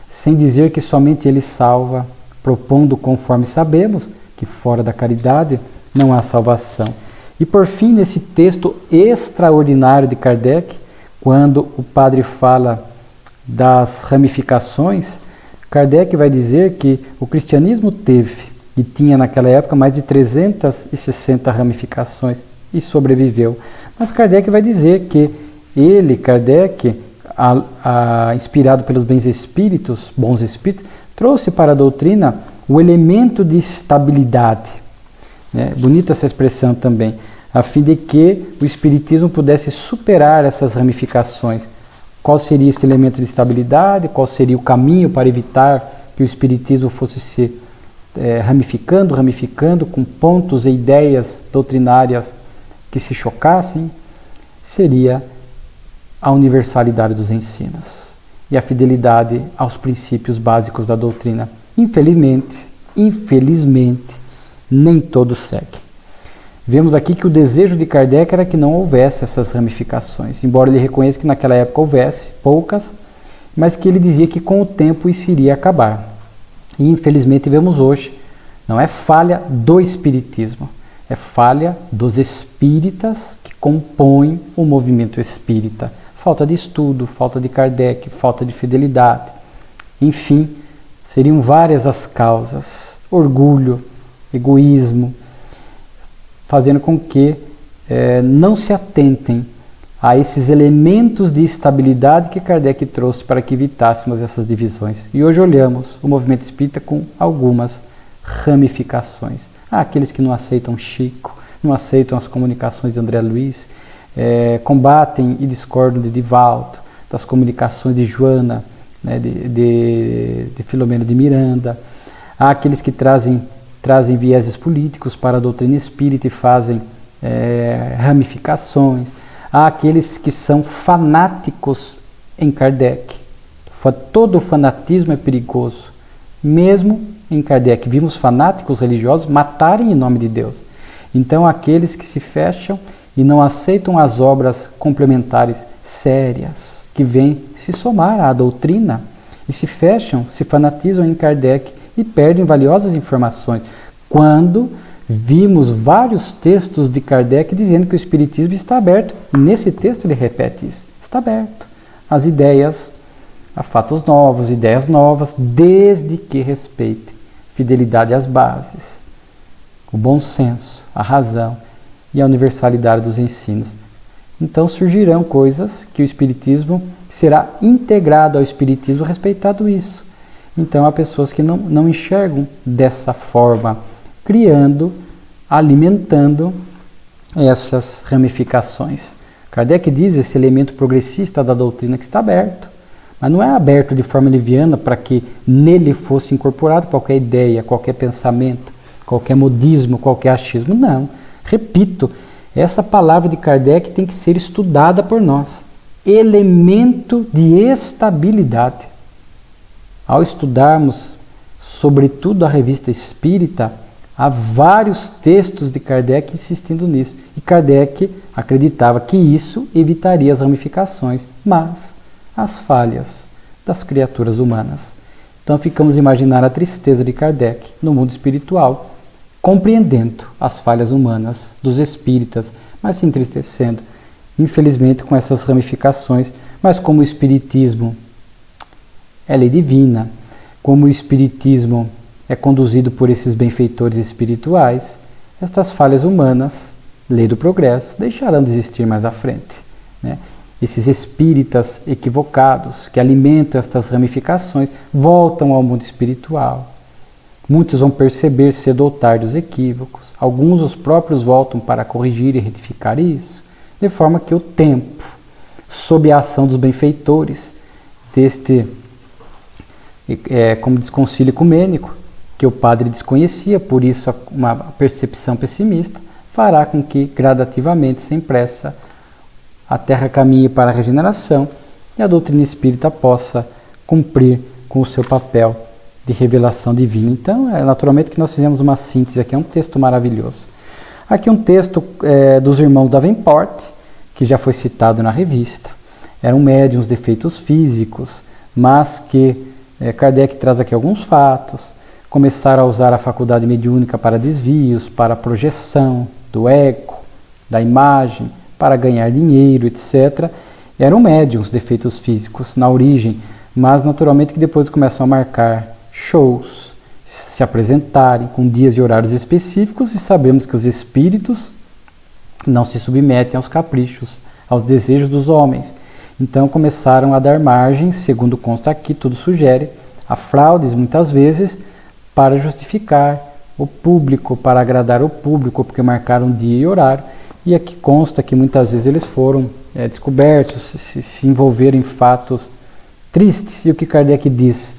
sem dizer que somente ele salva, propondo, conforme sabemos, que fora da caridade não há salvação. E por fim, nesse texto extraordinário de Kardec, quando o padre fala das ramificações, Kardec vai dizer que o cristianismo teve e tinha naquela época mais de 360 ramificações e sobreviveu. Mas Kardec vai dizer que ele, Kardec, inspirado pelos bons espíritos, trouxe para a doutrina o elemento de estabilidade. Bonita essa expressão também, a fim de que o espiritismo pudesse superar essas ramificações. Qual seria esse elemento de estabilidade? Qual seria o caminho para evitar que o espiritismo fosse se ramificando com pontos e ideias doutrinárias que se chocassem? Seria a universalidade dos ensinos e a fidelidade aos princípios básicos da doutrina. Infelizmente, nem todos seguem. Vemos aqui que o desejo de Kardec era que não houvesse essas ramificações, embora ele reconheça que naquela época houvesse poucas, mas que ele dizia que com o tempo isso iria acabar. E infelizmente vemos hoje, não é falha do espiritismo, é falha dos espíritas que compõem o movimento espírita. Falta de estudo, falta de Kardec, falta de fidelidade. Enfim, seriam várias as causas. Orgulho, egoísmo, fazendo com que não se atentem a esses elementos de estabilidade que Kardec trouxe para que evitássemos essas divisões. E hoje olhamos o movimento espírita com algumas ramificações. Há aqueles que não aceitam Chico, não aceitam as comunicações de André Luiz, combatem e discordam de Divaldo, das comunicações de Joana, de Filomeno de Miranda. Há aqueles que trazem trazem vieses políticos para a doutrina espírita e fazem ramificações. Há aqueles que são fanáticos em Kardec. Todo fanatismo é perigoso. Mesmo em Kardec, vimos fanáticos religiosos matarem em nome de Deus. Então, aqueles que se fecham e não aceitam as obras complementares sérias, que vêm se somar à doutrina, e se fecham, se fanatizam em Kardec e perdem valiosas informações. Quando vimos vários textos de Kardec dizendo que o Espiritismo está aberto, e nesse texto ele repete isso, está aberto às ideias, a fatos novos, ideias novas, desde que respeite fidelidade às bases, o bom senso, a razão e a universalidade dos ensinos. Então surgirão coisas que o Espiritismo será integrado ao Espiritismo respeitado isso. Então há pessoas que não enxergam dessa forma, criando, alimentando essas ramificações. Kardec diz esse elemento progressista da doutrina que está aberto, mas não é aberto de forma leviana para que nele fosse incorporado qualquer ideia, qualquer pensamento, qualquer modismo, qualquer achismo. Não. Repito, essa palavra de Kardec tem que ser estudada por nós. Elemento de estabilidade. Ao estudarmos, sobretudo a revista espírita, há vários textos de Kardec insistindo nisso. E Kardec acreditava que isso evitaria as ramificações, mas as falhas das criaturas humanas. Então ficamos a imaginar a tristeza de Kardec no mundo espiritual, compreendendo as falhas humanas dos espíritas, mas se entristecendo, infelizmente, com essas ramificações. Mas como o Espiritismo é lei divina, como o Espiritismo é conduzido por esses benfeitores espirituais, estas falhas humanas, lei do progresso, deixarão de existir mais à frente, né? Esses espíritas equivocados que alimentam estas ramificações voltam ao mundo espiritual. Muitos vão perceber cedo ou tarde os equívocos. Alguns os próprios voltam para corrigir e retificar isso, de forma que o tempo, sob a ação dos benfeitores, como diz Concílio Ecumênico, que o padre desconhecia, por isso uma percepção pessimista, fará com que gradativamente, sem pressa, a Terra caminhe para a regeneração e a doutrina espírita possa cumprir com o seu papel de revelação divina. Então, é naturalmente que nós fizemos uma síntese aqui, é um texto maravilhoso. Aqui um texto dos irmãos Davenport, que já foi citado na revista. Eram médiuns de efeitos físicos, mas que Kardec traz aqui alguns fatos. Começaram a usar a faculdade mediúnica para desvios, para projeção do ego, da imagem, para ganhar dinheiro, etc. Eram médiuns de efeitos físicos na origem, mas naturalmente que depois começam a marcar shows, se apresentarem com dias e horários específicos, e sabemos que os espíritos não se submetem aos caprichos, aos desejos dos homens. Então começaram a dar margem, segundo consta aqui, tudo sugere, a fraudes muitas vezes para justificar o público, para agradar o público, porque marcaram dia e horário. E aqui consta que muitas vezes eles foram descobertos, se envolveram em fatos tristes. E o que Kardec diz?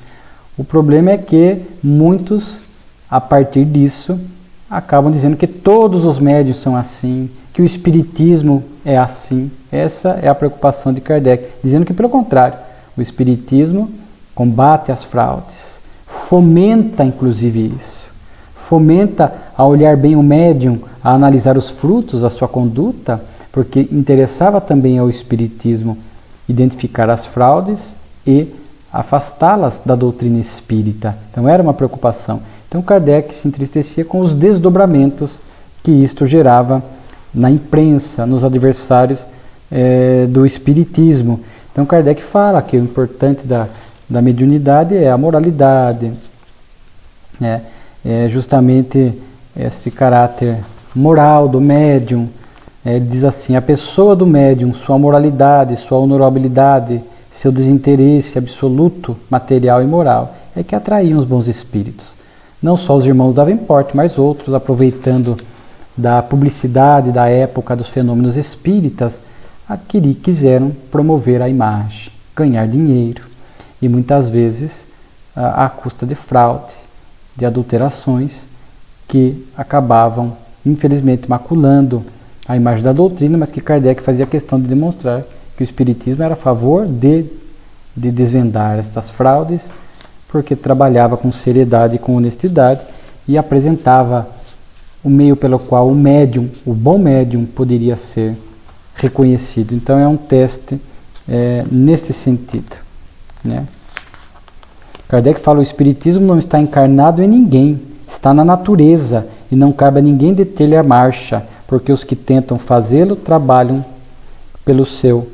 O problema é que muitos, a partir disso, acabam dizendo que todos os médiuns são assim, que o espiritismo é assim. Essa é a preocupação de Kardec, dizendo que, pelo contrário, o espiritismo combate as fraudes, fomenta inclusive isso, fomenta a olhar bem o médium, a analisar os frutos da sua conduta, porque interessava também ao espiritismo identificar as fraudes e afastá-las da doutrina espírita. Então era uma preocupação. Então Kardec se entristecia com os desdobramentos que isto gerava na imprensa, nos adversários do espiritismo. Então Kardec fala que o importante da mediunidade é a moralidade, né? É justamente esse caráter moral do médium. Ele diz assim: a pessoa do médium, sua moralidade, sua honorabilidade, seu desinteresse absoluto, material e moral, é que atraíam os bons espíritos. Não só os irmãos Davenport, mas outros, aproveitando da publicidade da época dos fenômenos espíritas, quiseram promover a imagem, ganhar dinheiro, e muitas vezes à custa de fraude, de adulterações, que acabavam, infelizmente, maculando a imagem da doutrina, mas que Kardec fazia questão de demonstrar que o Espiritismo era a favor de desvendar estas fraudes, porque trabalhava com seriedade e com honestidade e apresentava o meio pelo qual o médium, o bom médium, poderia ser reconhecido. Então é um teste nesse sentido, né? Kardec fala: o Espiritismo não está encarnado em ninguém, está na natureza e não cabe a ninguém deter-lhe a marcha, porque os que tentam fazê-lo trabalham pelo seu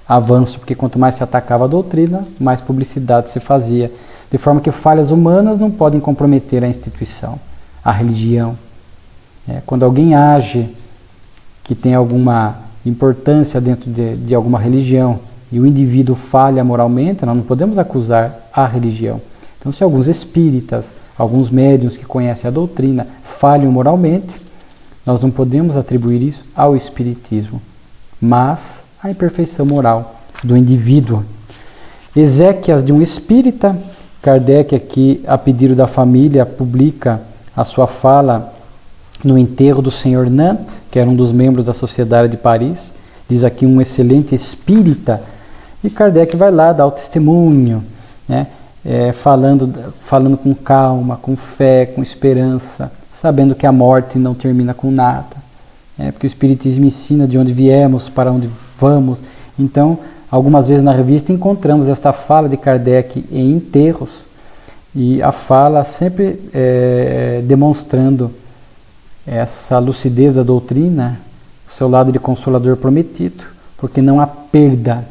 avanço, porque quanto mais se atacava a doutrina, mais publicidade se fazia, de forma que falhas humanas não podem comprometer a instituição, a religião. Quando alguém age que tem alguma importância dentro de alguma religião e o indivíduo falha moralmente, nós não podemos acusar a religião. Então, se alguns espíritas, alguns médiuns que conhecem a doutrina falham moralmente, nós não podemos atribuir isso ao espiritismo, mas à imperfeição moral do indivíduo. Exéquias de um espírita. Kardec aqui, a pedido da família, publica a sua fala no enterro do Sr. Nantes, que era um dos membros da Sociedade de Paris. Diz aqui: um excelente espírita. E Kardec vai lá dar o testemunho, né? Falando com calma, com fé, com esperança, sabendo que a morte não termina com nada, porque o Espiritismo ensina de onde viemos, para onde vamos. Então, algumas vezes na revista encontramos esta fala de Kardec em enterros, e a fala sempre demonstrando essa lucidez da doutrina, o seu lado de consolador prometido, porque não há perda,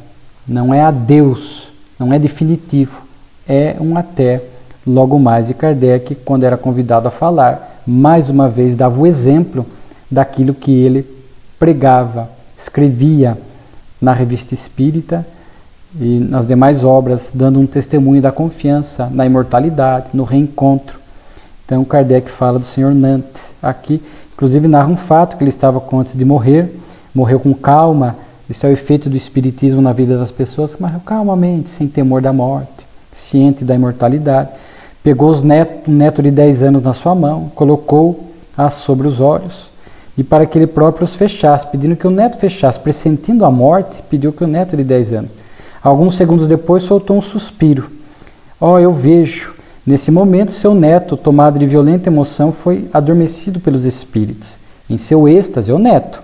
não é adeus, não é definitivo, é um até logo mais. E Kardec, quando era convidado a falar, mais uma vez dava o exemplo daquilo que ele pregava, escrevia na Revista Espírita e nas demais obras, dando um testemunho da confiança na imortalidade, no reencontro. Então Kardec fala do Sr. Nantes aqui, inclusive narra um fato que ele estava com antes de morrer, morreu com calma. Isso é o efeito do Espiritismo na vida das pessoas, que morreu calmamente, sem temor da morte, ciente da imortalidade. Pegou um neto de 10 anos na sua mão, colocou-a sobre os olhos, e para que ele próprio os fechasse, pedindo que o neto fechasse, pressentindo a morte, pediu que o neto de 10 anos. Alguns segundos depois soltou um suspiro. Eu vejo. Nesse momento, seu neto, tomado de violenta emoção, foi adormecido pelos espíritos. Em seu êxtase, o neto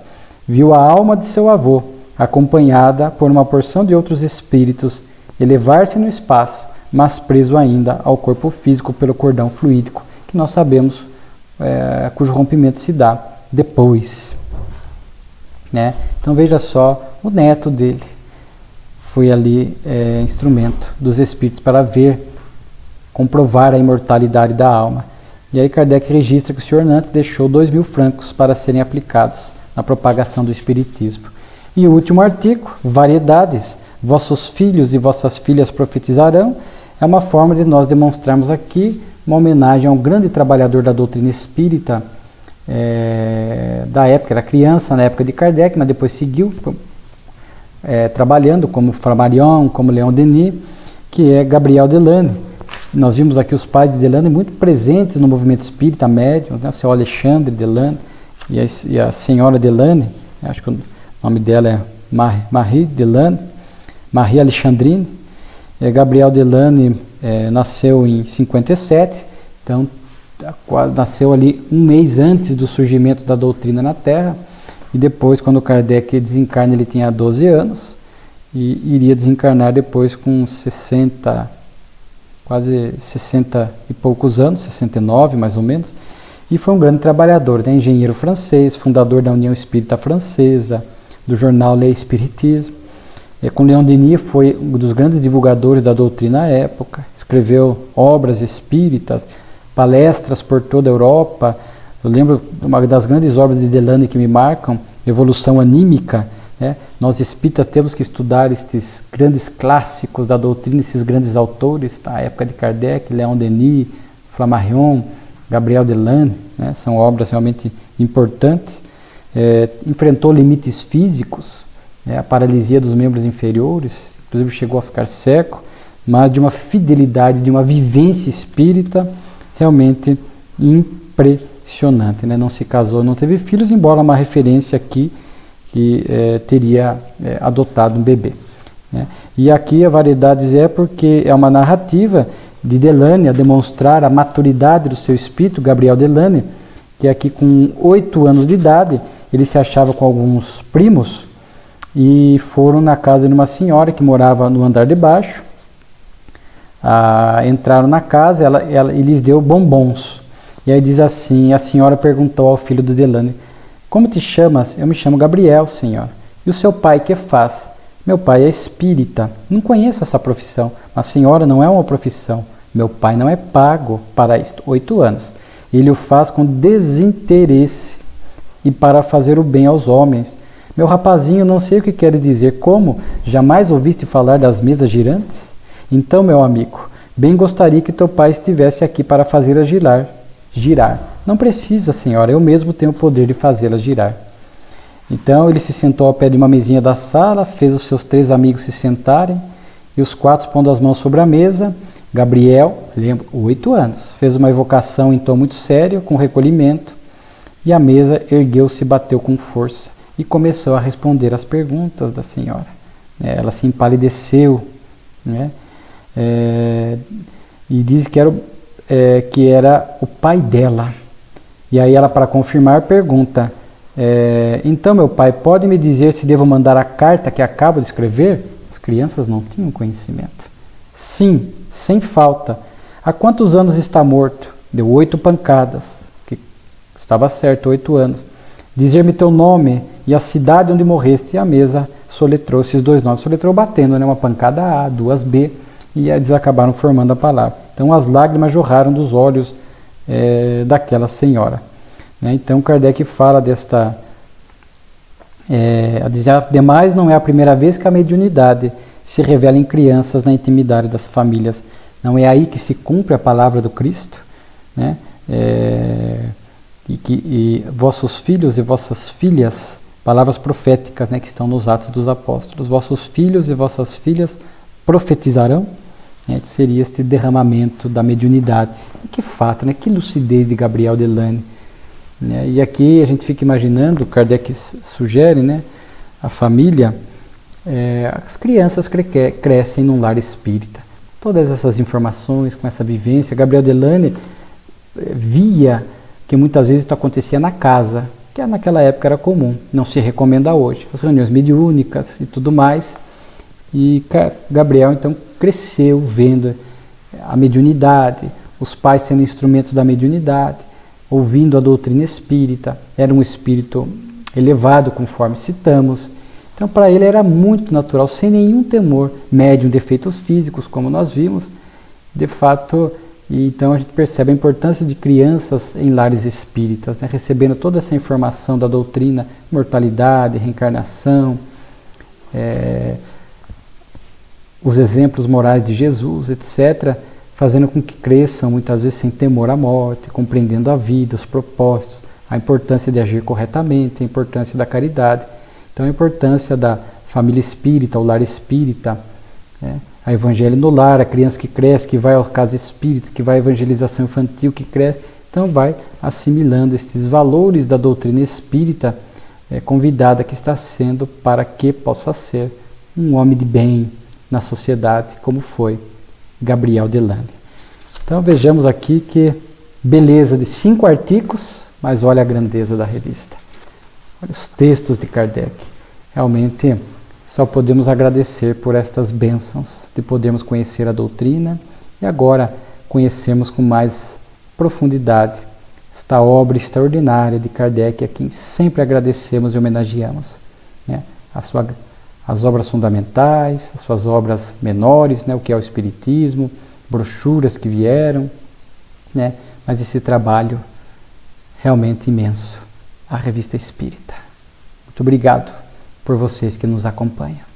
viu a alma de seu avô, acompanhada por uma porção de outros espíritos, elevar-se no espaço, mas preso ainda ao corpo físico pelo cordão fluídico, que nós sabemos cujo rompimento se dá depois. Né? Então veja só, o neto dele foi ali instrumento dos espíritos para comprovar a imortalidade da alma. E aí Kardec registra que o Sr. Nantes deixou 2.000 francos para serem aplicados na propagação do espiritismo. E o último artigo, variedades, vossos filhos e vossas filhas profetizarão, é uma forma de nós demonstrarmos aqui uma homenagem a um grande trabalhador da doutrina espírita da época, era criança na época de Kardec, mas depois seguiu trabalhando como Flammarion, como Leon Denis, que é Gabriel Delane. Nós vimos aqui os pais de Delane muito presentes no movimento espírita médium, né? O seu Alexandre Delane e a senhora Delane, acho que o nome dela é Marie Delane, Marie Alexandrine. Gabriel Delane nasceu em 57, então nasceu ali um mês antes do surgimento da doutrina na Terra, e depois, quando Kardec desencarna, ele tinha 12 anos, e iria desencarnar depois com 60, quase 60 e poucos anos, 69 mais ou menos, e foi um grande trabalhador, né? Engenheiro francês, fundador da União Espírita Francesa, do jornal Le Spiritisme. Com Leon Denis foi um dos grandes divulgadores da doutrina à época, escreveu obras espíritas, palestras por toda a Europa. Eu lembro de uma das grandes obras de Delane que me marcam, Evolução Anímica. Né? Nós espíritas temos que estudar estes grandes clássicos da doutrina, esses grandes autores da época de Kardec, Leon Denis, Flammarion, Gabriel Delane, né? São obras realmente importantes. Enfrentou limites físicos, a paralisia dos membros inferiores, inclusive chegou a ficar cego, mas de uma fidelidade, de uma vivência espírita realmente impressionante. impressionante, né? Não se casou, não teve filhos, embora uma referência aqui que teria adotado um bebê, né? E aqui a Variedades é porque é uma narrativa de Delane a demonstrar a maturidade do seu espírito, Gabriel Delane, que aqui com 8 anos de idade, ele se achava com alguns primos e foram na casa de uma senhora que morava no andar de baixo. Entraram na casa e lhes deu bombons. E aí diz assim, a senhora perguntou ao filho do Delane: como te chamas? Eu me chamo Gabriel, senhora. E o seu pai que faz? Meu pai é espírita. Não conheço essa profissão. A senhora não é uma profissão. Meu pai não é pago para isto. 8 anos. Ele o faz com desinteresse e para fazer o bem aos homens. Meu rapazinho, não sei o que queres dizer. Como? Jamais ouviste falar das mesas girantes? Então, meu amigo, bem gostaria que teu pai estivesse aqui para fazê-las girar. Não precisa, senhora, eu mesmo tenho o poder de fazê-las girar. Então, ele se sentou ao pé de uma mesinha da sala, fez os seus 3 amigos se sentarem, e os 4 pondo as mãos sobre a mesa. Gabriel, lembro, 8 anos, fez uma evocação em tom muito sério, com recolhimento, e a mesa ergueu-se e bateu com força, e começou a responder às perguntas da senhora. Ela se empalideceu, né? E diz que era o pai dela. E aí ela, para confirmar, pergunta: então, meu pai, pode me dizer se devo mandar a carta que acabo de escrever? As crianças não tinham conhecimento. Sim, sem falta. Há quantos anos está morto? Deu 8 pancadas. Que estava certo, 8 anos. Dizer-me teu nome e a cidade onde morreste. E a mesa soletrou esses 2 nomes. Soletrou batendo, né? Uma pancada A, 2 B. E eles acabaram formando a palavra. Então as lágrimas jorraram dos olhos daquela senhora, né? Então Kardec fala desta... Ademais, não é a primeira vez que a mediunidade se revela em crianças na intimidade das famílias. Não é aí que se cumpre a palavra do Cristo, né? E vossos filhos e vossas filhas, palavras proféticas, né, que estão nos Atos dos Apóstolos, vossos filhos e vossas filhas profetizarão. Seria este derramamento da mediunidade. E que fato, né? Que lucidez de Gabriel Delane, né? E aqui a gente fica imaginando, Kardec sugere, né, a família, as crianças crescem num lar espírita. Todas essas informações, com essa vivência, Gabriel Delane via que muitas vezes isso acontecia na casa, que naquela época era comum, não se recomenda hoje. As reuniões mediúnicas e tudo mais. E Gabriel, então, cresceu vendo a mediunidade, os pais sendo instrumentos da mediunidade, ouvindo a doutrina espírita. Era um espírito elevado, conforme citamos. Então, para ele era muito natural, sem nenhum temor, médium de efeitos físicos, como nós vimos. De fato, então a gente percebe a importância de crianças em lares espíritas, né, recebendo toda essa informação da doutrina, mortalidade, reencarnação, os exemplos morais de Jesus, etc., fazendo com que cresçam, muitas vezes sem temor à morte, compreendendo a vida, os propósitos, a importância de agir corretamente, a importância da caridade. Então, a importância da família espírita, o lar espírita, né? A evangelho no lar, a criança que cresce, que vai ao casa espírita, que vai à evangelização infantil, que cresce, então vai assimilando estes valores da doutrina espírita convidada que está sendo para que possa ser um homem de bem na sociedade, como foi Gabriel Delane. Então vejamos aqui que beleza de 5 artigos, mas olha a grandeza da revista. Olha os textos de Kardec. Realmente só podemos agradecer por estas bênçãos de podermos conhecer a doutrina e agora conhecermos com mais profundidade esta obra extraordinária de Kardec, a quem sempre agradecemos e homenageamos, né? As obras fundamentais, as suas obras menores, né? O que é o Espiritismo, brochuras que vieram, né? Mas esse trabalho realmente imenso, a Revista Espírita. Muito obrigado por vocês que nos acompanham.